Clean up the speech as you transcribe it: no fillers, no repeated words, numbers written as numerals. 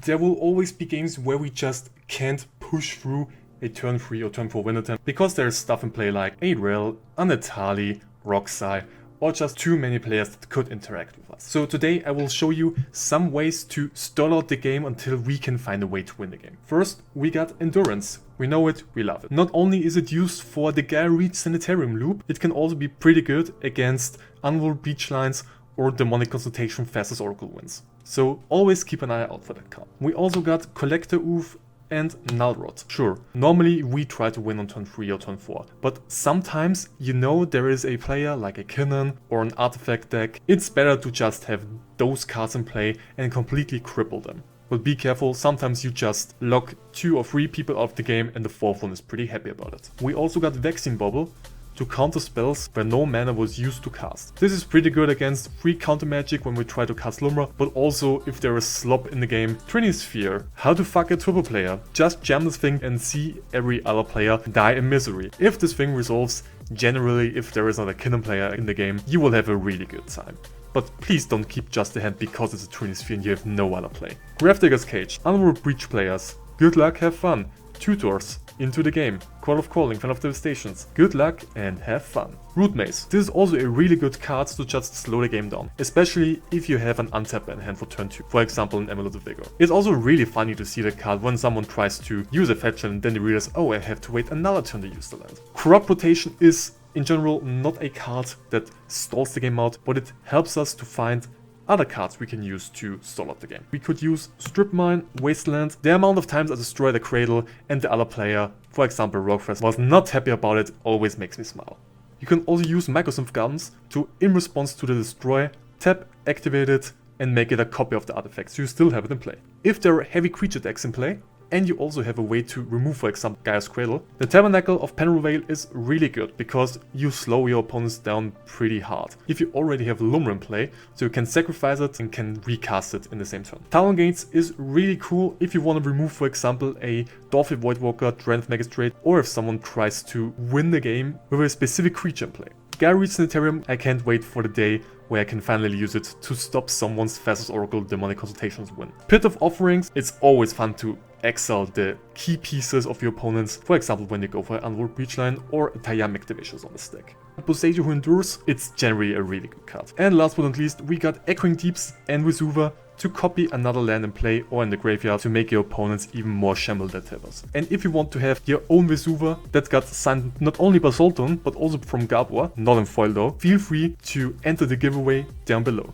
there will always be games where we just can't push through a turn 3 or turn 4 win attempt because there is stuff in play like a Rel, an Atali, Roxai, or just too many players that could interact with us. So today I will show you some ways to stall out the game until we can find a way to win the game. First, we got Endurance. We know it, we love it. Not only is it used for the Gyreed Sanitarium loop, it can also be pretty good against Unwalled Beach Lines or Demonic Consultation Fastest Oracle wins. So always keep an eye out for that card. We also got Collector Oof and Nullrod. Sure, normally we try to win on turn 3 or turn 4, but sometimes you know there is a player like a Kinnan or an artifact deck. It's better to just have those cards in play and completely cripple them. But be careful, sometimes you just lock 2 or 3 people off the game and the 4th one is pretty happy about it. We also got Vaccine Bubble to counter spells where no mana was used to cast. This is pretty good against free counter magic when we try to cast Lumra, but also if there is slop in the game. Trini Sphere. How to fuck a turbo player. Just jam this thing and see every other player die in misery. If this thing resolves, generally if there is not a Kinnan player in the game, you will have a really good time. But please don't keep just the hand because it's a Trini Sphere and you have no other play. Gravedigger's Cage. Unwalled Breach players. Good luck, have fun. Tutors. Into the game. Call of Calling, Fan of Devastations. Good luck and have fun. Root Maze. This is also a really good card to just slow the game down, especially if you have an untapped in hand for turn 2, for example an Amulet of Vigor. It's also really funny to see that card when someone tries to use a fetch and then they realize, oh, I have to wait another turn to use the land. Corrupt Rotation is in general not a card that stalls the game out, but it helps us to find other cards we can use to stall out the game. We could use Strip Mine, Wasteland. The amount of times I destroy the Cradle and the other player, for example Roguefest, was not happy about it, always makes me smile. You can also use Microsynth Gardens to, in response to the destroy, tap, activate it, and make it a copy of the artifact, so you still have it in play. If there are heavy creature decks in play, and you also have a way to remove, for example, Gaia's Cradle, the Tabernacle of Penril Vale is really good because you slow your opponents down pretty hard. If you already have Lumra in play, so you can sacrifice it and can recast it in the same turn. Talon Gates is really cool if you want to remove, for example, a Dorothy Voidwalker, Drenth Magistrate, or if someone tries to win the game with a specific creature in play. Gyreed Sanitarium, I can't wait for the day where I can finally use it to stop someone's Fastest Oracle Demonic Consultations win. Pit of Offerings, it's always fun to exile the key pieces of your opponents, for example when you go for an Unwalled Breachline or Tayamic Divisions on the stack. Boseiju Who Endures, it's generally a really good card. And last but not least, we got Echoing Deeps and Vesuva to copy another land in play or in the graveyard to make your opponents even more shambled than Tethers. And if you want to have your own Vesuva that got signed not only by Sultan but also from Gabor, not in foil though, feel free to enter the giveaway down below.